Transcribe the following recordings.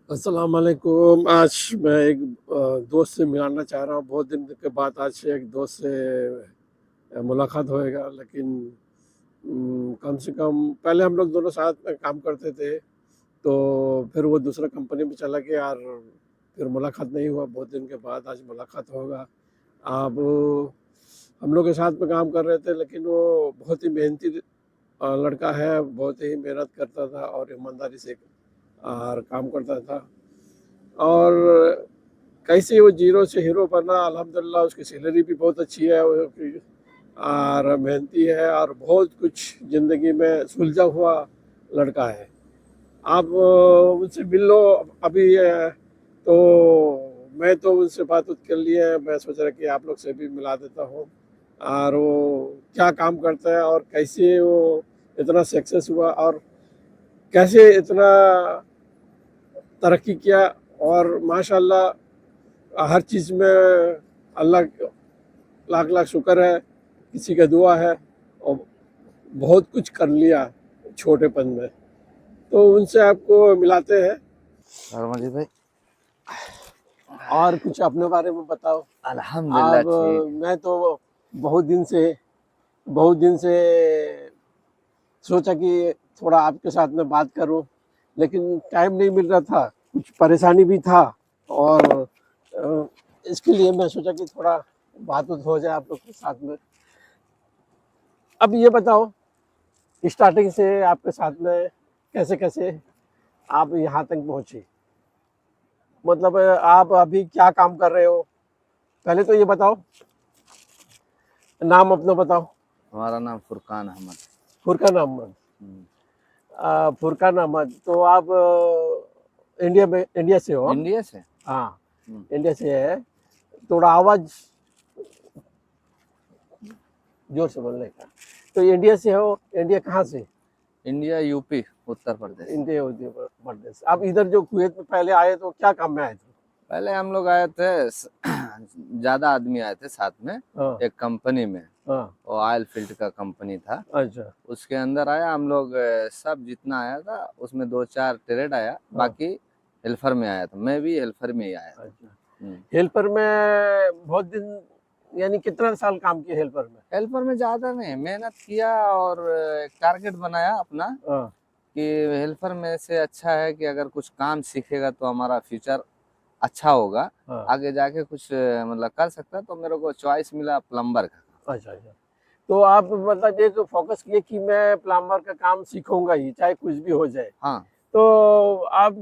अस्सलाम वालेकुम। आज मैं एक दोस्त से मिलाना चाह रहा हूँ। बहुत दिन के बाद आज एक दोस्त से मुलाकात होएगा, लेकिन कम से कम पहले हम लोग दोनों साथ में काम करते थे, तो फिर वो दूसरा कंपनी में चला गया और फिर मुलाकात नहीं हुआ। बहुत दिन के बाद आज मुलाकात होगा। अब हम लोग के साथ में काम कर रहे थे, लेकिन वो बहुत ही मेहनती लड़का है, बहुत ही मेहनत करता था और ईमानदारी से और काम करता था। और कैसे वो जीरो से हीरो बना, अल्हम्दुलिल्लाह। उसकी सैलरी भी बहुत अच्छी है, और मेहनती है और बहुत कुछ ज़िंदगी में सुलझा हुआ लड़का है। आप उनसे मिल लो अभी। तो मैं तो उनसे बात कर ली है, मैं सोच रहा कि आप लोग से भी मिला देता हूँ। और वो क्या काम करता है और कैसे वो इतना सक्सेस हुआ और कैसे इतना तरक्की किया। और माशाल्लाह हर चीज़ में अल्लाह का लाख लाख शुक्र है, किसी का दुआ है, और बहुत कुछ कर लिया छोटेपन में। तो उनसे आपको मिलाते हैं। और मजीद भाई, और कुछ अपने बारे में बताओ। अल्हम्दुलिल्लाह आप ठीक है। मैं तो बहुत दिन से सोचा कि थोड़ा आपके साथ में बात करूं, लेकिन टाइम नहीं मिल रहा था, कुछ परेशानी भी था। और इसके लिए मैं सोचा कि थोड़ा बात हो जाए आप लोग के साथ में। अब ये बताओ, स्टार्टिंग से आपके साथ में कैसे कैसे आप यहाँ तक पहुँचे, मतलब आप अभी क्या काम कर रहे हो, पहले तो ये बताओ। नाम अपना बताओ। हमारा नाम फुरकान अहमद। फुरकान अहमद। हम्म, फुरकान अहमद, तो आप इंडिया से हो? इंडिया से। हाँ, हम्म, इंडिया से है। थोड़ा आवाज जोर से बोलने का। तो इंडिया से हो? इंडिया कहाँ से? India UP Uttar Pradesh. India Uttar Pradesh. आप इधर जो कुवैत में पहले आए तो क्या काम में आए थे? पहले हम लोग आए थे ज्यादा आदमी आए थे साथ में, हाँ एक कंपनी में। हाँ। वो ऑयल फील्ड का कंपनी था। अच्छा। उसके अंदर आया हम लोग, सब जितना आया था उसमें दो चार ट्रेड आया, हाँ। बाकी हेल्पर में आया था। मैं भी हेल्पर में ही आया था। अच्छा, हेल्पर में बहुत दिन, यानी कितना साल काम किया हेल्पर में? हेल्पर में ज्यादा नहीं, मेहनत किया और एक टारगेट बनाया अपना हाँ कि हेल्पर में से अच्छा है कि अगर कुछ काम सीखेगा तो हमारा फ्यूचर अच्छा होगा, हाँ। आगे जाके कुछ मतलब कर सकता है। तो मेरे को चॉइस मिला प्लम्बर का। अच्छा अच्छा। तो आप मतलब ये तो फोकस किए कि मैं प्लम्बर का काम सीखूंगा ही, चाहे कुछ भी हो जाए। हाँ। तो आप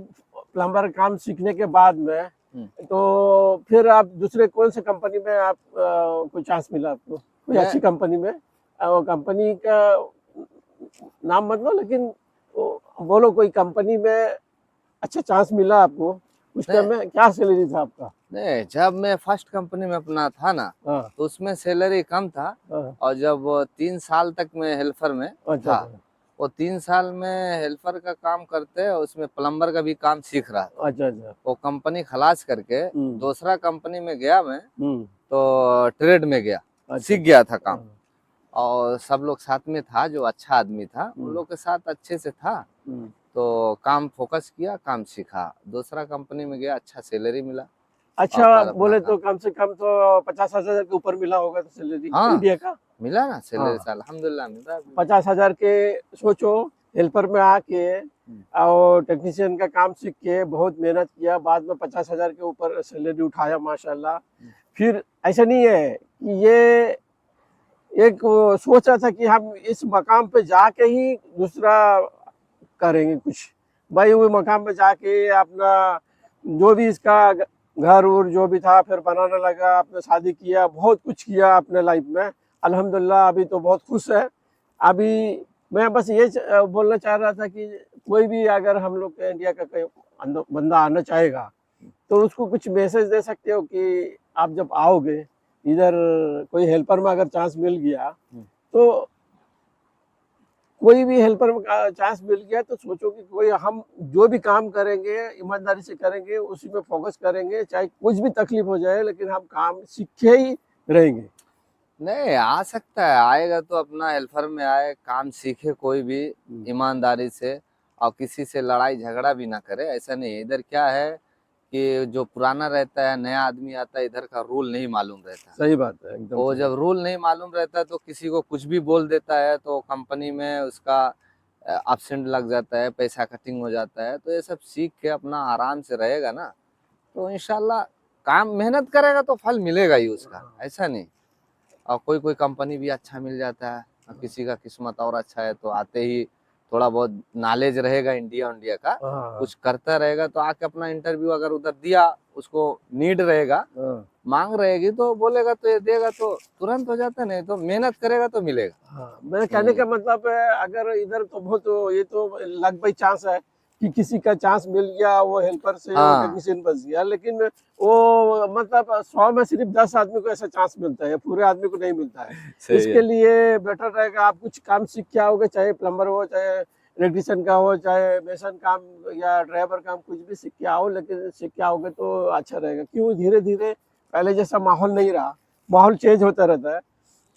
प्लम्बर का काम सीखने के बाद में, हम्म। तो फिर आप दूसरे कौन से कंपनी में आप कोई चांस मिला आपको, कोई मैं अच्छी कंपनी में? वो कंपनी का नाम मत लो, लेकिन बोलो कोई कंपनी में अच्छा चांस मिला आपको, उस टाइम नहीं, में क्या सैलरी था आपका? नहीं, जब मैं फर्स्ट कंपनी में अपना था ना, हाँ तो उसमें सैलरी कम था। हाँ। और जब वो 3 साल तक मैं हेल्पर में अच्छा था, अच्छा। वो 3 साल में हेल्पर का काम करते उसमें प्लम्बर का भी काम सीख रहा था। अच्छा अच्छा। वो कंपनी खलास करके दूसरा कंपनी में गया मैं, हम्म। तो ट्रेड में गया, अच्छा सीख अच्छा। गया था काम। हाँ, और सब लोग साथ में था, जो अच्छा आदमी था उन लोग के साथ अच्छे से था। हम्म। तो काम फोकस किया, काम सीखा, दूसरा कंपनी में गया, अच्छा सैलरी मिला और अच्छा पर अपना बोले तो काम। कम से कम तो 50,000 के ऊपर मिला होगा तो सैलरी हाँ, इंडिया का। मिला ना सैलरी, हाँ, से अल्हम्दुलिल्लाह मिल रहा है अभी। 50,000 के। सोचो, हेल्पर में आके हम्म, और टेक्नीशियन का काम सीख के बहुत मेहनत किया, बाद में 50,000 के ऊपर सैलरी उठाया माशाल्लाह। फिर ऐसा नहीं है कि ये एक वो सोचा था कि हम इस मकाम पे जाके ही दूसरा करेंगे कुछ। भाई वो मकाम पे जाके अपना जो भी इसका घर उर जो भी था फिर बनाने लगा, अपने शादी किया, बहुत कुछ किया अपने लाइफ में। अल्हम्दुलिल्लाह अभी तो बहुत खुश है। अभी मैं बस ये बोलना चाह रहा था कि कोई भी अगर हम लोग के इंडिया का कोई बंदा आना चाहेगा, तो उसको कुछ मैसेज दे सकते हो कि आप जब आओगे इधर, कोई हेल्पर में अगर चांस मिल गया, तो कोई भी हेल्पर का चांस मिल गया तो सोचो कि कोई हम जो भी काम करेंगे ईमानदारी से करेंगे, उसी में फोकस करेंगे, चाहे कुछ भी तकलीफ हो जाए, लेकिन हम काम सीखे ही रहेंगे। नहीं आ सकता है, आएगा तो अपना हेल्पर में आए, काम सीखे कोई भी ईमानदारी से। और किसी से लड़ाई झगड़ा भी ना करे, ऐसा नहीं है। इधर क्या है कि जो पुराना रहता है, नया आदमी आता है, इधर का रूल नहीं मालूम रहता। सही बात है, एकदम वो सही। जब रूल नहीं मालूम रहता है तो किसी को कुछ भी बोल देता है तो कंपनी में उसका एब्सेंट लग जाता है, पैसा कटिंग हो जाता है। तो ये सब सीख के अपना आराम से रहेगा ना तो इंशाल्लाह काम मेहनत करेगा तो फल मिलेगा ही उसका, ऐसा नहीं। और कोई कोई कंपनी भी अच्छा मिल जाता है, और किसी का किस्मत और अच्छा है तो आते ही थोड़ा बहुत नॉलेज रहेगा इंडिया का, हाँ कुछ करता रहेगा तो आके अपना इंटरव्यू अगर उधर दिया, उसको नीड रहेगा, हाँ मांग रहेगी तो बोलेगा तो ये देगा तो तुरंत हो जाता है, नहीं तो मेहनत करेगा तो मिलेगा। हाँ। मेरे कहने का मतलब है अगर इधर तो बहुत ये तो लग बाई चांस है कि किसी का चांस मिल गया, वो हेल्पर से वो हाँ टेक्नीशियन बच गया, लेकिन वो मतलब 100 में सिर्फ 10 आदमी को ऐसा चांस मिलता है, पूरे आदमी को नहीं मिलता है। सही इसके है। लिए बेटर रहेगा आप कुछ काम सीख के आओगे, चाहे प्लम्बर हो, चाहे इलेक्ट्रिशियन का हो, चाहे मेसन काम या ड्राइवर काम, कुछ भी सीख के आओ, लेकिन सीख के आओगे तो अच्छा रहेगा। क्यों धीरे धीरे पहले जैसा माहौल नहीं रहा, माहौल चेंज होता रहता है।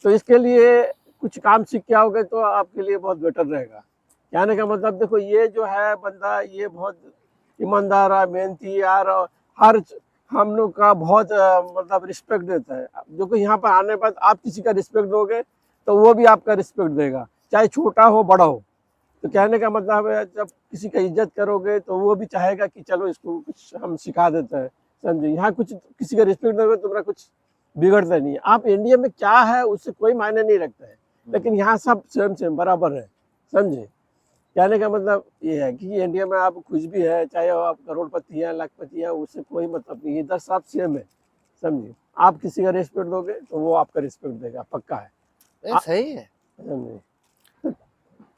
तो इसके लिए कुछ काम सीख के आओगे तो आपके लिए बहुत बेटर रहेगा। कहने का मतलब देखो, ये जो है बंदा ये बहुत ईमानदार है, मेहनती यार, और हर हम लोग का बहुत मतलब रिस्पेक्ट देता है। जो कि यहाँ पर आने के बाद आप किसी का रिस्पेक्ट दोगे तो वो भी आपका रिस्पेक्ट देगा, चाहे छोटा हो बड़ा हो। तो कहने का मतलब है जब किसी का इज्जत करोगे तो वो भी चाहेगा कि चलो इसको कुछ हम सिखा देते हैं, समझे। यहाँ कुछ किसी का रिस्पेक्ट दोगे तुम्हारा कुछ बिगड़ता नहीं है। आप इंडिया में क्या है उससे कोई मायने नहीं रखता है, लेकिन यहाँ सब सेम सेम बराबर है, समझे। कहने का मतलब ये है कि इंडिया में आप कुछ भी है, चाहे आप करोड़पति हैं, लाखपति हैं, उससे कोई मतलब नहीं, इधर सब सेम है, समझिए। आप किसी का रिस्पेक्ट दोगे तो वो आपका रिस्पेक्ट देगा, पक्का है। ये सही है। समझे।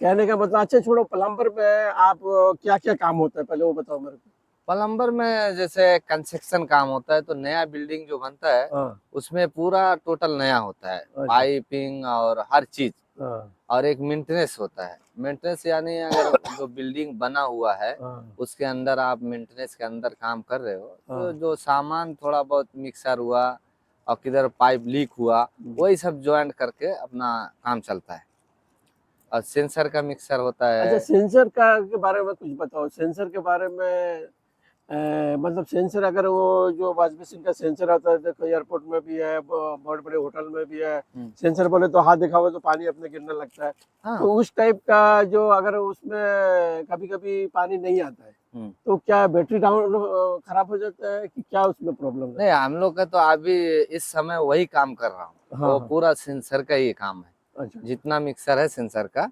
कहने का मतलब अच्छा छोड़ो, प्लम्बर पे आप क्या क्या काम होता है पहले वो बताओ मेरे को। प्लम्बर में जैसे कंस्ट्रक्शन काम होता है तो नया बिल्डिंग जो बनता है हाँ उसमें पूरा टोटल नया होता है, अच्छा। पाइपिंग और हर चीज। हाँ और एक मेंटेनेंस होता है। मेंटेनेंस यानी अगर जो बिल्डिंग बना हुआ है हाँ उसके अंदर आप मेंटेनेंस के अंदर काम कर रहे हो तो हाँ जो सामान थोड़ा बहुत मिक्सर हुआ और किधर पाइप लीक हुआ वही सब ज्वाइंट करके अपना काम चलता है। और सेंसर का मिक्सर होता अच्छा, है। सेंसर का के बारे में कुछ बताओ। सेंसर के बारे में मतलब सेंसर अगर वो जो वॉश बेसिन का सेंसर आता है, देखो एयरपोर्ट में भी है, बहुत बड़े होटल में भी है। सेंसर बोले तो हाथ दिखाओ तो पानी अपने गिरने लगता है। हाँ। तो उस टाइप का जो अगर उसमें कभी कभी पानी नहीं आता है तो क्या बैटरी डाउन खराब हो जाता है कि क्या उसमें प्रॉब्लम है? नहीं, हम लोग का तो अभी इस समय वही काम कर रहा हूँ। हाँ वो हाँ। पूरा सेंसर का ही काम है। अच्छा जितना मिक्सर है सेंसर का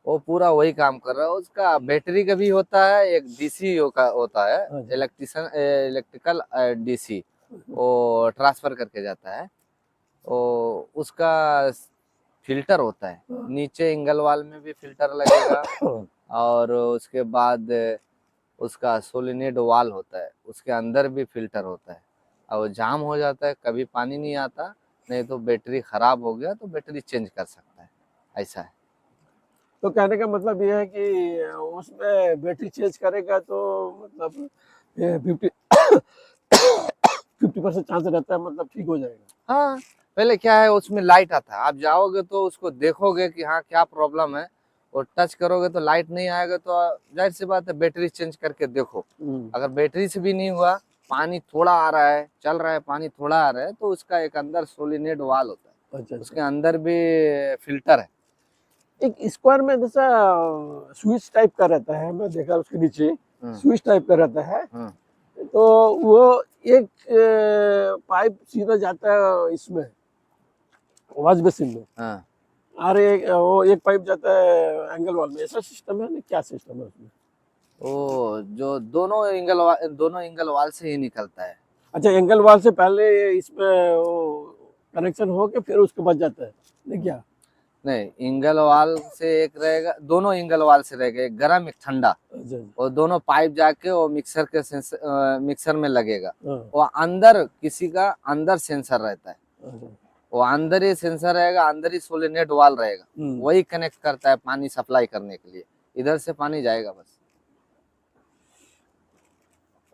वो पूरा वही काम कर रहा है। उसका बैटरी का भी होता है, एक डीसी का होता है, अच्छा इलेक्ट्रिकल डीसी, वो ट्रांसफर करके जाता है। वो उसका फिल्टर होता है, नीचे इंगल वाल में भी फिल्टर लगेगा और उसके बाद उसका सोलिनेड वाल होता है, उसके अंदर भी फिल्टर होता है। और वो जाम हो जाता है, कभी पानी नहीं आता, नहीं तो बैटरी खराब हो गया तो बैटरी चेंज कर सकता है, ऐसा है। तो कहने का मतलब ये है कि उसमें बैटरी चेंज करेगा तो मतलब 50 50% चांस रहता है, मतलब ठीक हो जाएगा। हाँ, पहले क्या है उसमें लाइट आता है, आप जाओगे तो उसको देखोगे कि हाँ क्या प्रॉब्लम है, और टच करोगे तो लाइट नहीं आएगा तो जाहिर सी बात है बैटरी चेंज करके देखो। अगर बैटरी से भी नहीं हुआ, पानी थोड़ा आ रहा है, चल रहा है, पानी थोड़ा आ रहा है, तो उसका एक अंदर सोलिनेड वाल होता है, अच्छा उसके अच्छा। अंदर भी फिल्टर है। एक स्क्वायर में जैसा स्विच टाइप का रहता है, मैं देखा उसके नीचे स्विच टाइप का रहता है। तो वो एक पाइप सीधा जाता है इसमें वॉश बेसिन में, हाँ, और एक वो एक पाइप जाता है एंगल वॉल में। ऐसा सिस्टम है ना, क्या सिस्टम है उसमें? वो जो दोनों एंगल वाल से ही निकलता है। अच्छा, एंगल वॉल से पहले इसमें वो कनेक्शन हो के फिर उसके बाद जाता है, नहीं क्या? नहीं, एंगल वाल से एक रहेगा, दोनों एंगल वाल से रहेगा, एक गर्म एक ठंडा। अच्छा और दोनों पाइप जाके वो मिक्सर में लगेगा। हाँ, वो अंदर किसी का अंदर सेंसर रहता है, अच्छा। वो अंदर ही सेंसर रहेगा, अंदर ही सोलेनेट वाल रहेगा, वही कनेक्ट करता है पानी सप्लाई करने के लिए, इधर से पानी जाएगा बस।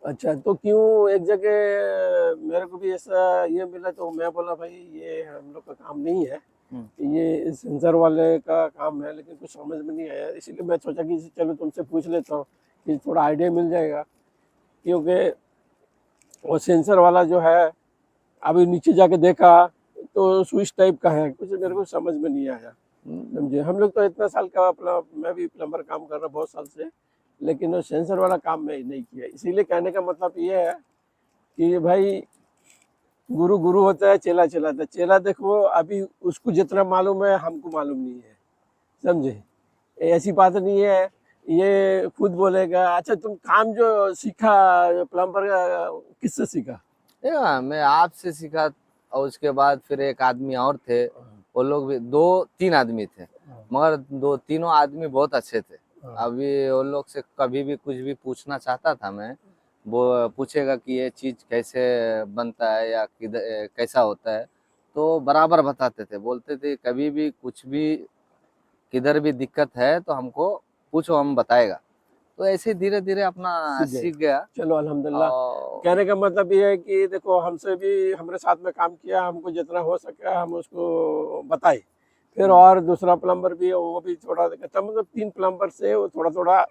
अच्छा, तो क्यों एक जगह मेरे को भी ऐसा ये मिला तो मैं बोला भाई ये हम लोग का काम नहीं है, ये सेंसर वाले का काम है, लेकिन कुछ समझ में नहीं आया, इसीलिए मैं सोचा कि चलो तुमसे पूछ लेता हूँ कि थोड़ा आइडिया मिल जाएगा। क्योंकि वो सेंसर वाला जो है, अभी नीचे जाके देखा तो स्विच टाइप का है, कुछ मेरे को समझ में नहीं आया, समझे। हम लोग तो इतना साल का अपना, मैं भी प्लम्बर काम कर रहा बहुत साल से, लेकिन वो सेंसर वाला काम मैं नहीं किया। इसीलिए कहने का मतलब ये है कि भाई गुरु गुरु होता है, चेला चेला होता है। चेला देखो, अभी उसको जितना मालूम है हमको मालूम नहीं है, समझे। ऐसी बात नहीं है, ये खुद बोलेगा। अच्छा, तुम काम जो सीखा प्लम्बर का, किससे सीखा? मैं आपसे सीखा, और उसके बाद फिर एक आदमी और थे, वो लोग भी 2-3 आदमी थे, मगर 2-तीनों आदमी बहुत अच्छे थे। अभी वो लोग से कभी भी कुछ भी पूछना चाहता था मैं, वो पूछेगा कि ये चीज कैसे बनता है या किधर कैसा होता है, तो बराबर बताते थे, बोलते थे कभी भी कुछ भी किधर भी दिक्कत है तो हमको पूछो, हम बताएगा। तो ऐसे धीरे धीरे अपना सीख गए। सीख गया। चलो अल्हम्दुलिल्लाह। और कहने का मतलब ये है कि देखो, हमसे भी, हमारे साथ में काम किया, हमको जितना हो सका हम उसको बताए। फिर और दूसरा प्लम्बर भी है, वो भी थोड़ा कहता, मतलब 3 प्लम्बर से वो थोड़ा थोड़ा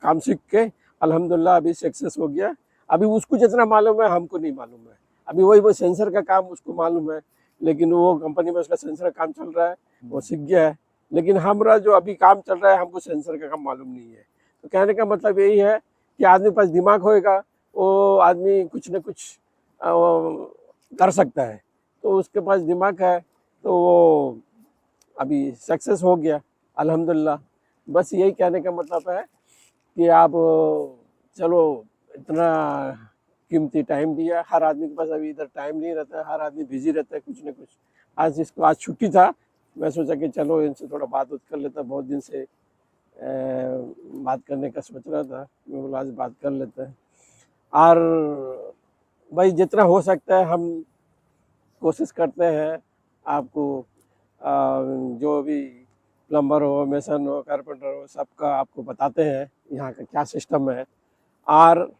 काम सीख के अल्हम्दुलिल्लाह अभी सक्सेस हो गया। अभी उसको जितना मालूम है हमको नहीं मालूम है। अभी वही वो सेंसर का काम उसको मालूम है, लेकिन वो कंपनी में उसका सेंसर का काम चल रहा है, वो सीख गया है। लेकिन हमारा जो अभी काम चल रहा है, हमको सेंसर का काम मालूम नहीं है। तो कहने का मतलब यही है कि आदमी के पास दिमाग होएगा, वो आदमी कुछ न कुछ वो कर सकता है। तो उसके पास दिमाग है, तो वो अभी सक्सेस हो गया अल्हम्दुलिल्लाह। बस यही कहने का मतलब है कि आप चलो, इतना कीमती टाइम दिया। हर आदमी के पास अभी इधर टाइम नहीं रहता है, हर आदमी बिजी रहता है कुछ न कुछ। आज छुट्टी था, मैं सोचा कि चलो इनसे थोड़ा बात कर लेता, बहुत दिन से बात करने का सोच रहा था, मैं बोला आज बात कर लेते हैं। और भाई जितना हो सकता है हम कोशिश करते हैं आपको, जो भी प्लम्बर हो, मेसन हो, कारपेंटर हो, सबका आपको बताते हैं यहाँ का क्या सिस्टम है। और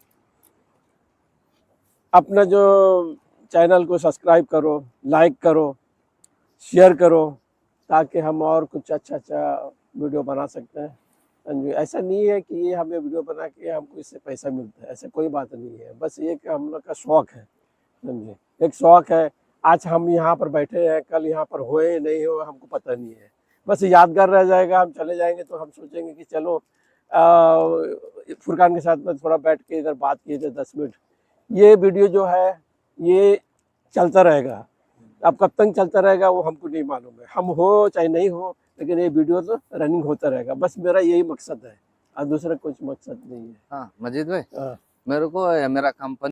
अपना जो चैनल को सब्सक्राइब करो, लाइक करो, शेयर करो, ताकि हम और कुछ अच्छा अच्छा वीडियो बना सकते हैं। ऐसा नहीं है कि ये हमें वीडियो बना के हमको इससे पैसा मिलता है, ऐसा कोई बात नहीं है। बस ये कि हम लोग का शौक है, समझे, एक शौक है। आज हम यहाँ पर बैठे हैं, कल यहाँ पर होए नहीं हो हमको पता नहीं है, बस यादगार रह जाएगा। हम चले जाएंगे तो हम सोचेंगे कि चलो फुरकान के साथ में थोड़ा बैठ के इधर बात किए थे 10 मिनट। ये वीडियो जो है ये चलता रहेगा। अब कब तक चलता रहेगा वो हमको नहीं मालूम है, हम हो चाहे नहीं हो, लेकिन ये वीडियो तो रनिंग होता रहेगा। बस मेरा यही मकसद है, और दूसरा कुछ मकसद नहीं है। हाँ मजीद भाई, हाँ। मेरे को मेरा कंपनी